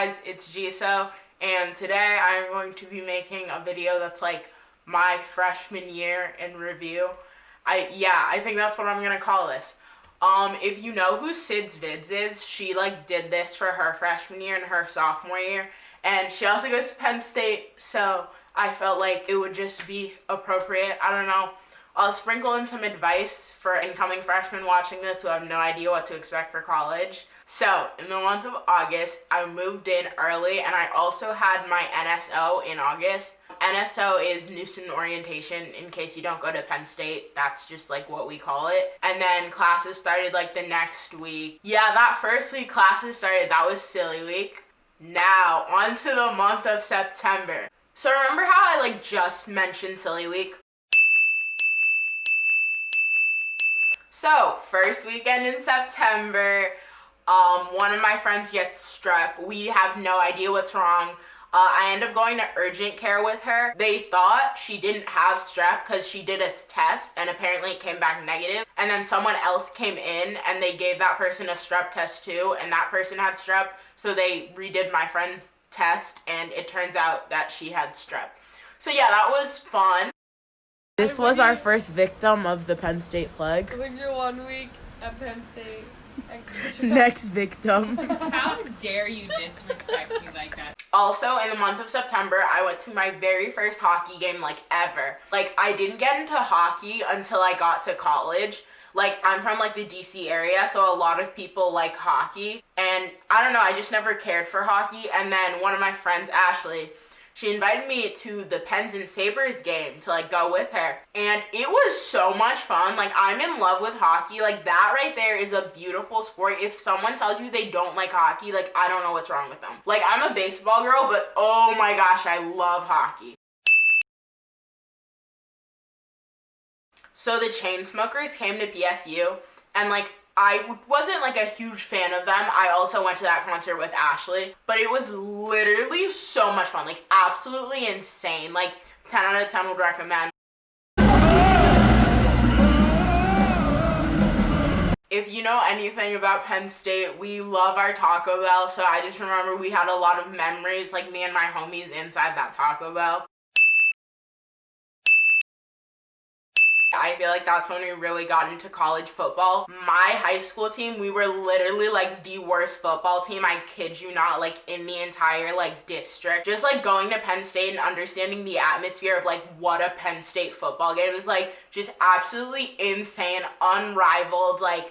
guys, it's Jiso, and today I'm going to be making a video that's like my freshman year in review. I think that's what I'm gonna call this. If you know who Vids is, she like did this for her freshman year and her sophomore year, and she also goes to Penn State, so I felt like it would just be appropriate. I don't know. I'll sprinkle in some advice for incoming freshmen watching this who have no idea what to expect for college. So, in the month of August, I moved in early, and I also had my NSO in August. NSO is New Student Orientation, in case you don't go to Penn State. That's just like what we call it. And then classes started like the next week. Yeah, that first week classes started, that was silly week. Now, on to the month of September. So remember how I like just mentioned silly week? So, first weekend in September, one of my friends gets strep. We have no idea what's wrong. I end up going to urgent care with her. They thought she didn't have strep because she did a test and apparently it came back negative. And then someone else came in and they gave that person a strep test too, and that person had strep. So they redid my friend's test and it turns out that she had strep. So yeah, that was fun. This was our first victim of the Penn State flag. Like your 1 week at Penn State. Next victim. How dare you disrespect me like that? Also, in the month of September, I went to my very first hockey game, like, ever. Like, I didn't get into hockey until I got to college. Like, I'm from, like, the DC area, so a lot of people like hockey. And, I don't know, I just never cared for hockey. And then one of my friends, Ashley, she invited me to the Pens and Sabres game to like go with her. And it was so much fun. Like, I'm in love with hockey. Like, that right there is a beautiful sport. If someone tells you they don't like hockey, like, I don't know what's wrong with them. Like, I'm a baseball girl, but oh my gosh, I love hockey. So the Chainsmokers came to PSU, and like, I wasn't like a huge fan of them. I also went to that concert with Ashley, but it was literally so much fun, like absolutely insane. Like 10 out of 10 would recommend. If you know anything about Penn State, we love our Taco Bell, so I just remember we had a lot of memories, like me and my homies inside that Taco Bell. I feel like that's when we really got into college football. My high school team, we were literally like the worst football team, I kid you not, like in the entire like district. Just like going to Penn State and understanding the atmosphere of like what a Penn State football game is like, just absolutely insane, unrivaled, like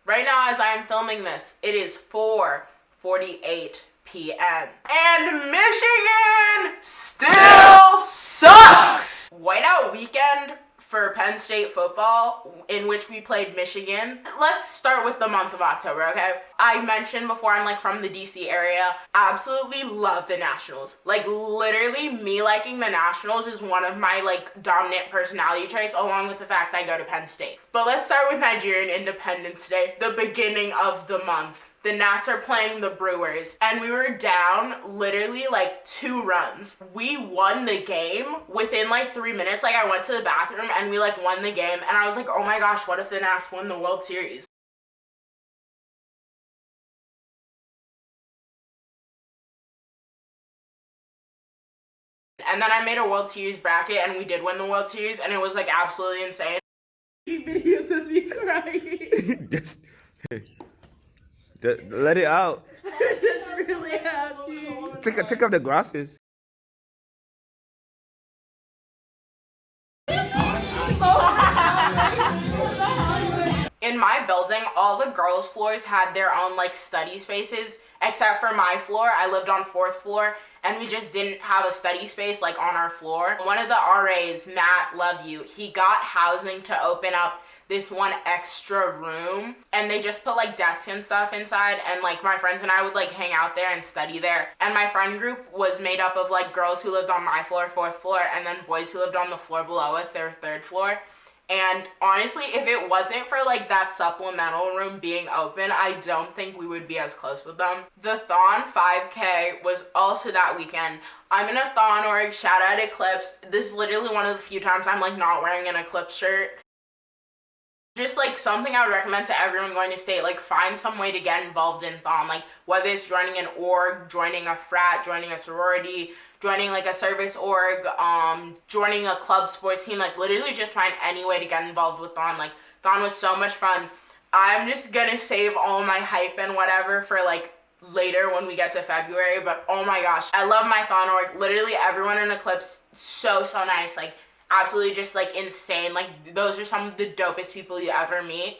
right now as I am filming this, it is 4:48 p.m. and Michigan still sucks! Whiteout weekend for Penn State football, in which we played Michigan. Let's start with the month of October, okay? I mentioned before I'm like from the DC area. Absolutely love the Nationals. Like literally me liking the Nationals is one of my like dominant personality traits, along with the fact I go to Penn State. But let's start with Nigerian Independence Day, the beginning of the month. The Nats are playing the Brewers, and we were down literally like 2 runs. We won the game within like 3 minutes. Like, I went to the bathroom and we like won the game, and I was like, oh my gosh, what if the Nats won the World Series? And then I made a World Series bracket and we did win the World Series, and it was like absolutely insane. Videos of me crying. Just let it out. That's really happy. Take off the glasses. In my building, all the girls' floors had their own like study spaces, except for my floor. I lived on 4th floor, and we just didn't have a study space like on our floor. One of the RAs, Matt, love you, he got housing to open up this one extra room, and they just put like desks and stuff inside, and like my friends and I would like hang out there and study there. And my friend group was made up of like girls who lived on my floor, 4th floor, and then boys who lived on the floor below us, their 3rd floor. And honestly, if it wasn't for like that supplemental room being open, I don't think we would be as close with them. The Thon 5K was also that weekend. I'm in a Thon org, shout out Eclipse. This is literally one of the few times I'm like not wearing an Eclipse shirt. Just like something I would recommend to everyone going to state, like find some way to get involved in thon, like whether it's joining an org, joining a frat, joining a sorority, joining like a service org, joining a club sports team, like literally just find any way to get involved with thon. Like thon was so much fun. I'm just gonna save all my hype and whatever for like later when we get to February, but oh my gosh, I love my thon org. Literally everyone in Eclipse so nice, like absolutely just like insane. Like those are some of the dopest people you ever meet.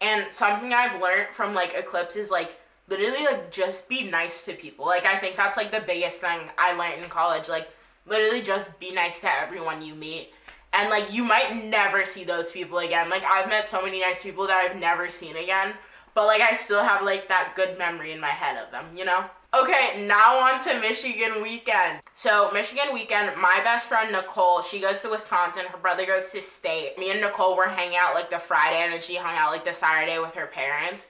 And something I've learned from like Eclipse is like literally like just be nice to people. Like I think that's like the biggest thing I learned in college. Like literally just be nice to everyone you meet. And like you might never see those people again. Like I've met so many nice people that I've never seen again, but like I still have like that good memory in my head of them, you know? Okay, now on to Michigan weekend. So Michigan weekend, my best friend Nicole, she goes to Wisconsin, her brother goes to state. Me and Nicole were hanging out like the Friday, and then she hung out like the Saturday with her parents.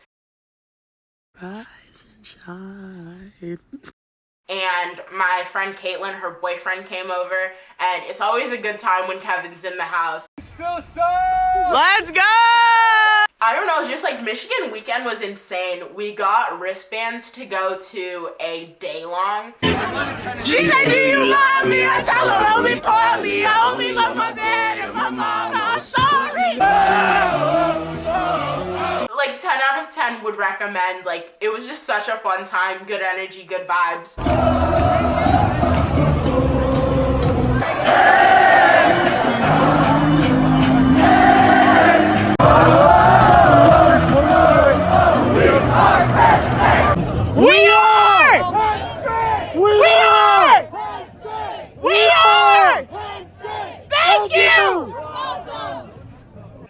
Rise and shine. And my friend Caitlin, her boyfriend, came over, and it's always a good time when Kevin's in the house. Let's go! I don't know, just like Michigan weekend was insane. We got wristbands to go to a day long. She said, do you love me? I tell her only partly. I only love my dad and my mom. I'm sorry. Like 10 out of 10 would recommend. Like it was just such a fun time, good energy, good vibes.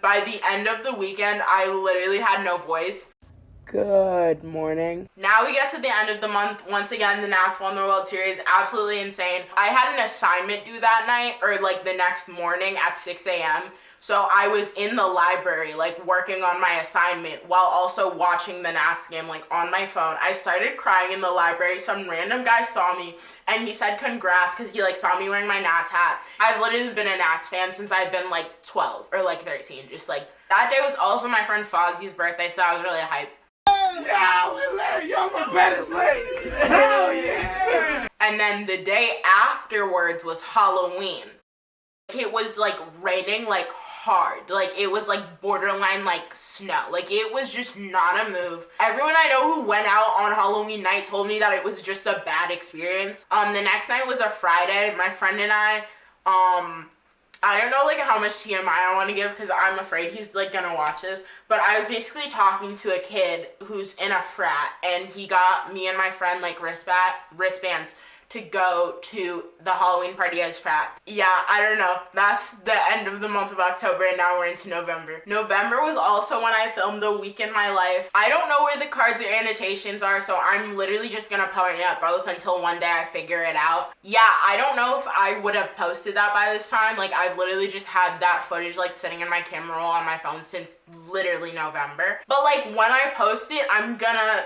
By the end of the weekend, I literally had no voice. Good morning. Now we get to the end of the month. Once again, the Nats won the World Series. Absolutely insane. I had an assignment due that night, or like the next morning at 6 a.m. So I was in the library, like working on my assignment while also watching the Nats game, like on my phone. I started crying in the library. Some random guy saw me and he said congrats because he like saw me wearing my Nats hat. I've literally been a Nats fan since I've been like 12 or like 13. Just like that day was also my friend Fozzie's birthday, so that was really hype. Yeah, we late. Yo, my bed is late. Hell yeah. And then the day afterwards was Halloween. It was like raining like hard. Like it was like borderline like snow. Like it was just not a move. Everyone I know who went out on Halloween night told me that it was just a bad experience. The next night was a Friday. My friend and I don't know like how much TMI I want to give because I'm afraid he's like gonna watch this, but I was basically talking to a kid who's in a frat, and he got me and my friend like wristbands to go to the Halloween party as frat. Yeah, I don't know. That's the end of the month of October, and now we're into November. November was also when I filmed A Week in My Life. I don't know where the cards or annotations are, so I'm literally just gonna point at both until one day I figure it out. Yeah, I don't know if I would have posted that by this time. Like, I've literally just had that footage, like, sitting in my camera roll on my phone since literally November. But, like, when I post it, I'm gonna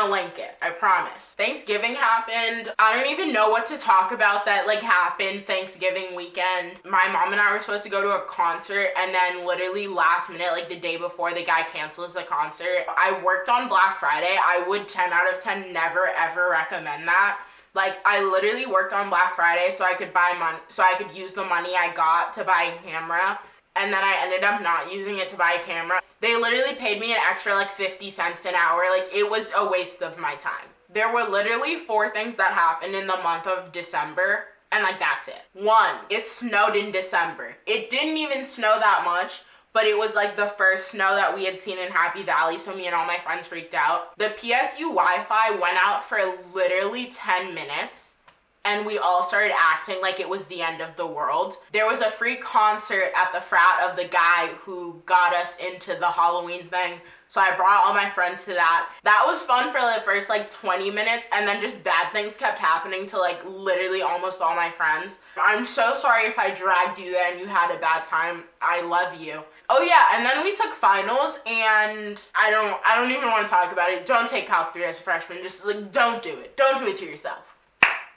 link it, I promise. Thanksgiving happened. I don't even know what to talk about that like happened Thanksgiving weekend. My mom and I were supposed to go to a concert, and then literally last minute, like the day before, the guy cancels the concert. I worked on Black Friday. I would 10 out of 10 never ever recommend that. Like I literally worked on Black Friday so I could use the money I got to buy a camera. And then I ended up not using it to buy a camera. They literally paid me an extra like 50 cents an hour. Like it was a waste of my time. There were literally 4 things that happened in the month of December, and like that's it. 1, it snowed in December. It didn't even snow that much, but it was like the first snow that we had seen in Happy Valley, so me and all my friends freaked out. The PSU Wi-Fi went out for literally 10 minutes. And we all started acting like it was the end of the world. There was a free concert at the frat of the guy who got us into the Halloween thing. So I brought all my friends to that. That was fun for the first like 20 minutes, and then just bad things kept happening to like literally almost all my friends. I'm so sorry if I dragged you there and you had a bad time. I love you. Oh yeah, and then we took finals, and I don't even want to talk about it. Don't take Calc 3 as a freshman. Just like don't do it. Don't do it to yourself.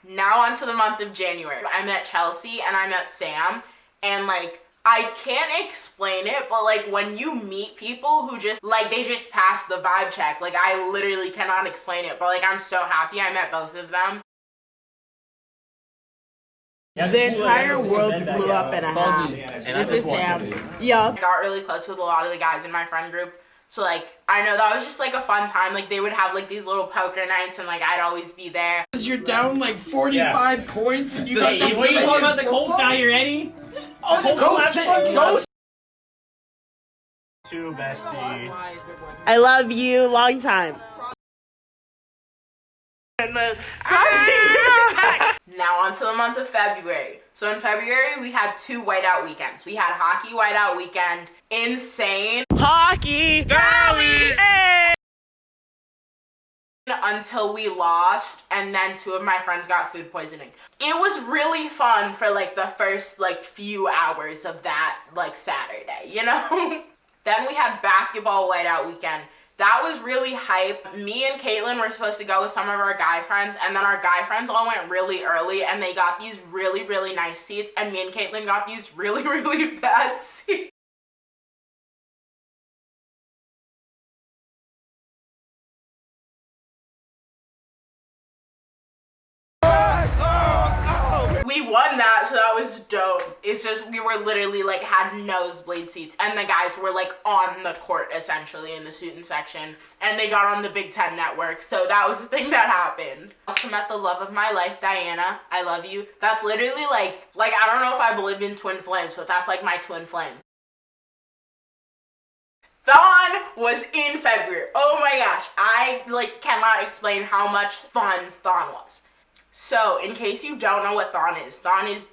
Now on to the month of January. I met Chelsea and I met Sam, and like I can't explain it, but like when you meet people who just like they just pass the vibe check, like I literally cannot explain it, but like I'm so happy I met both of them. The entire world blew up in a half. This is Sam. Yeah. I got really close with a lot of the guys in my friend group. So like I know that was just like a fun time. Like they would have like these little poker nights and like I'd always be there. You're down like 45 points and you got the what are you talking about the Colts? Are you ready? Oh, the Colts! Too, bestie. I love you. Long time. Now on to the month of February. So in February we had 2 whiteout weekends. We had hockey whiteout weekend. Insane. Hockey. Golly. Hey. Until we lost and then 2 of my friends got food poisoning. It was really fun for like the first like few hours of that like Saturday, you know? Then we had basketball whiteout weekend. That was really hype. Me and Caitlin were supposed to go with some of our guy friends, and then our guy friends all went really early and they got these really, really nice seats, and me and Caitlin got these really, really bad seats. We won that, so that was dope. It's just we were literally like had nosebleed seats, and the guys were like on the court essentially in the student section, and they got on the Big Ten network, so that was the thing that happened. Also met the love of my life, Diana. I love you. That's literally like I don't know if I believe in twin flames, but that's like my twin flame. Thon was in February. Oh my gosh, I like cannot explain how much fun Thon was. So, in case you don't know what Thon is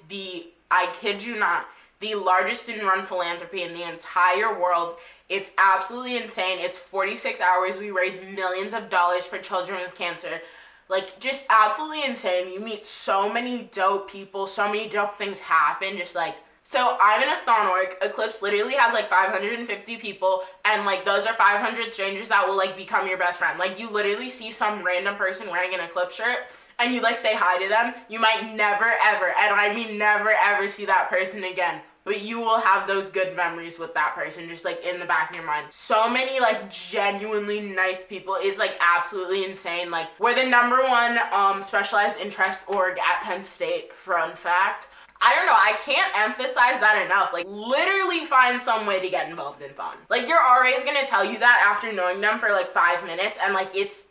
the, I kid you not, the largest student-run philanthropy in the entire world. It's absolutely insane. It's 46 hours. We raise millions of dollars for children with cancer. Like, just absolutely insane. You meet so many dope people. So many dope things happen. Just like, so I'm in a Thon org. Eclipse literally has like 550 people. And like, those are 500 strangers that will like become your best friend. Like, you literally see some random person wearing an Eclipse shirt and you like say hi to them, you might never ever, and I mean never ever see that person again, but you will have those good memories with that person just like in the back of your mind. So many like genuinely nice people. It's like absolutely insane. Like we're the #1 specialized interest org at Penn State, fun fact. I don't know, I can't emphasize that enough. Like, literally find some way to get involved in Thon. Like, your RA is gonna tell you that after knowing them for like 5 minutes, and like it's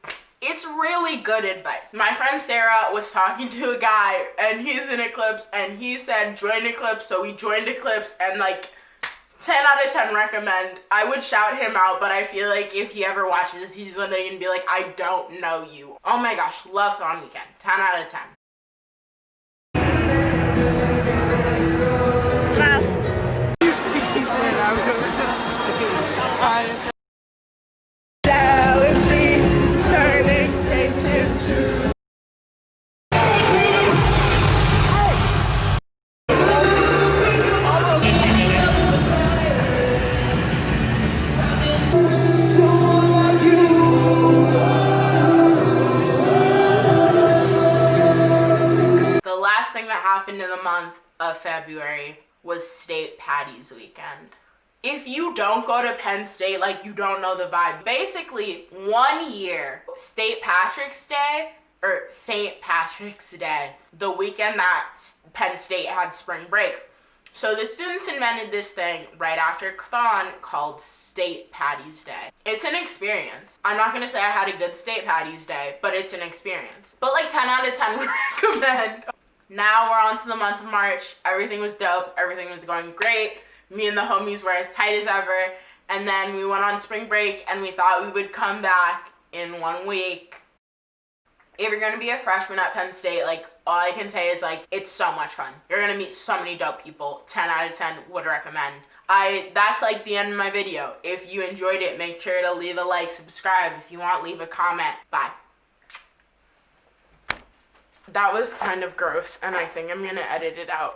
really good advice. My friend Sarah was talking to a guy and he's in Eclipse and he said join Eclipse, so we joined Eclipse and like 10 out of 10 recommend. I would shout him out, but I feel like if he ever watches, he's gonna be like, I don't know you. Oh my gosh, love Thon weekend. 10 out of 10. Happened in the month of February was State Patty's weekend. If you don't go to Penn State, like you don't know the vibe. Basically, 1 year, St. Patrick's Day, the weekend that Penn State had spring break. So the students invented this thing right after Thon called State Patty's Day. It's an experience. I'm not gonna say I had a good State Patty's Day, but it's an experience. But like 10 out of 10 would recommend. Now we're on to the month of March. Everything was dope. Everything was going great. Me and the homies were as tight as ever. And then we went on spring break and we thought we would come back in 1 week. If you're gonna be a freshman at Penn State, like all I can say is like, it's so much fun. You're gonna meet so many dope people. 10 out of 10 would recommend. That's like the end of my video. If you enjoyed it, make sure to leave a like, subscribe. If you want, leave a comment. Bye. That was kind of gross, and I think I'm gonna edit it out.